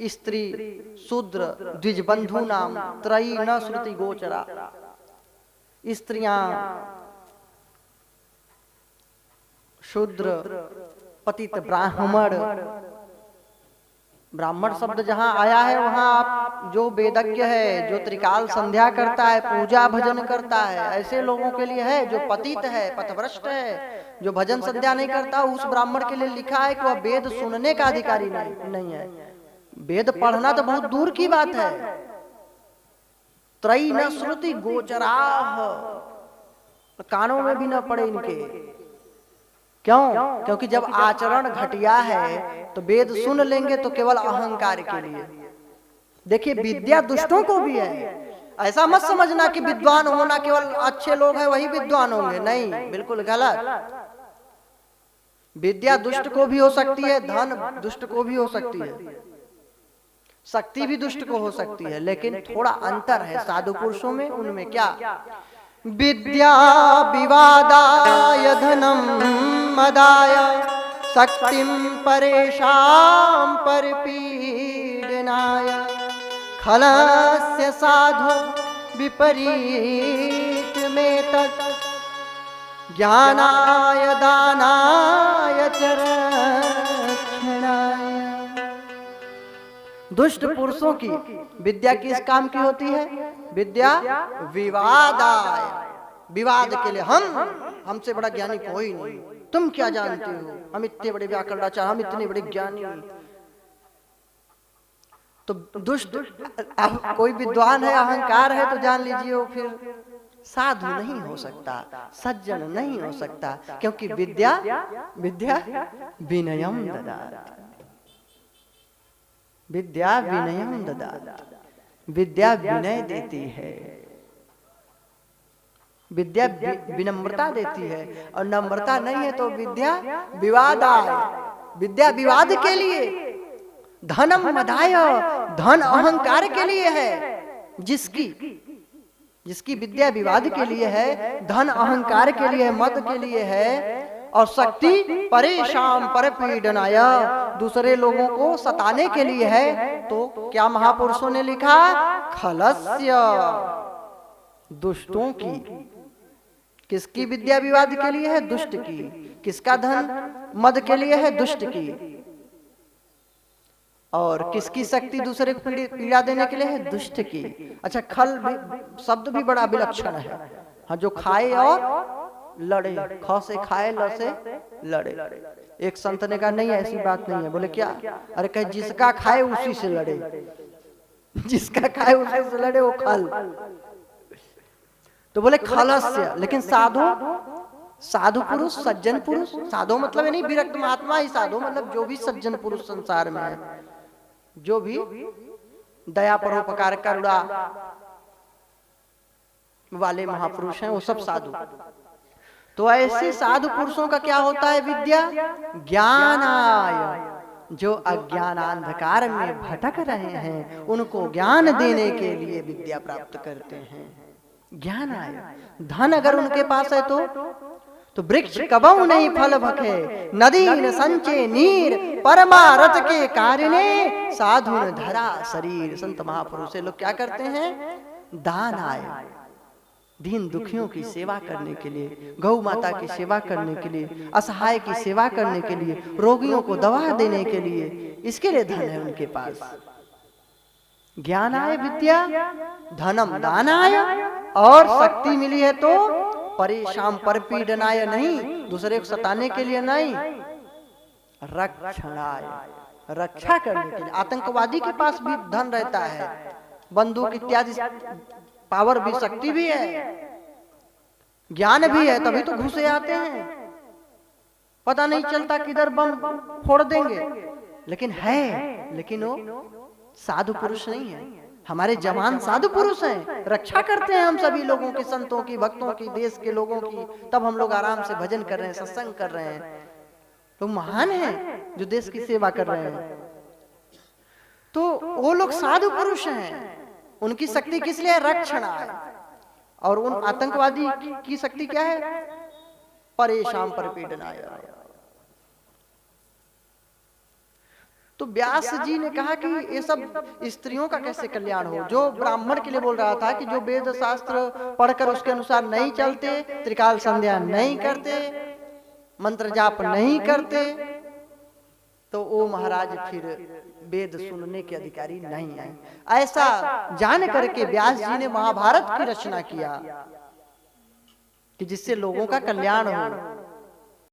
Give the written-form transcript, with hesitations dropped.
स्त्री शूद्र द्विजबंधु नाम त्रयी न श्रुति गोचरा। स्त्रियां, शूद्र, पतित ब्राह्मण। ब्राह्मण शब्द जहां आया है वहां आप जो वेदज्ञ है, जो त्रिकाल संध्या करता है, पूजा भजन करता है, ऐसे लोगों के लिए है। जो पतित है, पथभ्रष्ट है, जो भजन संध्या नहीं करता, उस ब्राह्मण के लिए लिखा है कि वह वेद सुनने का अधिकारी नहीं है। वेद पढ़ना तो बहुत दूर की बात है। त्रयी न श्रुति गोचराः, कानों में भी न पड़े इनके। क्यों? क्योंकि जब आचरण घटिया है तो वेद सुन लेंगे तो केवल अहंकार के लिए। देखिए, विद्या दुष्टों को भी है। ऐसा मत समझना कि विद्वान होना केवल अच्छे लोग हैं वही विद्वान होंगे, नहीं, बिल्कुल गलत। विद्या दुष्ट को भी हो सकती है, धन दुष्ट को भी हो सकती है, शक्ति भी दुष्ट को हो सकती है, लेकिन थोड़ा अंतर है साधु पुरुषों में। उनमें क्या? विद्या विवादाय धनम मदाय शक्तिम परेशान परपीडनाय खलस्य साधु विपरीत में तत् ज्ञानाय दानाय च रक्षणाय। दुष्ट पुरुषों की विद्या किस काम की होती है? विद्या विवादाय, विवाद के लिए। हमसे बड़ा ज्ञानी कोई नहीं, तुम क्या जानते हो, हम इतने बड़े व्याकरणाचार्य, हम इतने बड़े ज्ञानी। तो दुष्ट, कोई विद्वान है, अहंकार है, तो जान लीजिए वो फिर साधु नहीं हो सकता, सज्जन नहीं हो सकता, क्योंकि विद्या विनयम ददाति। विद्या विनयम ददाति, विद्या विनय देती है, विद्या विनम्रता देती है। और नम्रता नहीं है तो विद्या विवादाय, विद्या विवाद के लिए। धनम मदाय, धन अहंकार के लिए है। जिसकी विद्या विवाद के लिए है, धन अहंकार के लिए है, मद के लिए है। और शक्ति परेशान परपीडनाय, दूसरे लोगों को सताने के लिए है। तो क्या महापुरुषों ने लिखा? खलस्य, दुष्टों की। किसकी विद्या विवाद के लिए है? दुष्ट की। किसका धन मद के लिए है? दुष्ट की। और किसकी शक्ति दूसरे को पीड़ा देने के लिए है? दुष्ट की। अच्छा, खल शब्द भी बड़ा विलक्षण है। हाँ, जो खाए और लड़े, ख से खाए, ल से लड़े। एक संत ने कहा नहीं, ऐसी बात नहीं है। बोले क्या? अरे कहे जिसका खाए उसी से लड़े, जिसका खाए उसी से लड़े, वो खल। तो बोले खलस्य। लेकिन साधु पुरुष, सज्जन पुरुष, साधु मतलब नहीं विरक्त महात्मा ही साधु, मतलब जो भी सज्जन पुरुष संसार में है, जो भी दया परोपकार करुणा वाले महापुरुष हैं, वो सब साधु। तो ऐसे साधु पुरुषों का क्या होता है? विद्या ज्ञानाय, जो अज्ञान अंधकार में भटक रहे हैं उनको ज्ञान देने के लिए विद्या प्राप्त करते हैं। ज्ञान आय। धन अगर उनके पास है तो वृक्ष कबहु नहीं फल भखे, नदी न संचे नीर, परमारथ के कारिणे साधु न धरा शरीर। संत महापुरुष लोग क्या करते हैं? दान आय, दीन दुखियों की सेवा करने के लिए, गौ माता की सेवा करने के लिए, असहाय की सेवा करने के लिए, रोगियों को दवा देने के लिए, इसके लिए धन है उनके पास। ज्ञानाय विद्या धनम दानाय, और शक्ति मिली है तो परेशान परपीडनाय नहीं, दूसरे को सताने के लिए नहीं, रक्षणाय, रक्षा करने के लिए। आतंकवादी के पास भी धन रहता है, बंदूक इत्यादि पावर भी, शक्ति भी है, ज्ञान भी है, तभी तो घुसे आते हैं। पता नहीं चलता किधर बम फोड़ देंगे, लेकिन है, लेकिन वो साधु पुरुष नहीं है। हमारे जवान साधु पुरुष हैं, रक्षा करते हैं हम सभी लोगों की, संतों की, भक्तों की, देश के लोगों की। तब हम लोग आराम से भजन कर रहे हैं, सत्संग कर रहे हैं। तो महान हैं जो देश की सेवा कर रहे हैं। तो वो लोग साधु पुरुष हैं। उनकी शक्ति किस लिए? रक्षण है। और उन आतंकवादी की शक्ति क्या है? परेशान परपीडनाय। तो व्यास जी ने कहा कि ये सब स्त्रियों का कैसे कल्याण हो। जो ब्राह्मण के लिए बोल रहा था कि जो वेद शास्त्र पढ़कर उसके अनुसार नहीं चलते, त्रिकाल संध्या नहीं करते, मंत्र जाप नहीं करते, तो वो महाराज फिर वेद सुनने के अधिकारी नहीं है। ऐसा जान करके व्यास जी ने महाभारत की रचना किया कि जिससे लोगों का कल्याण हो।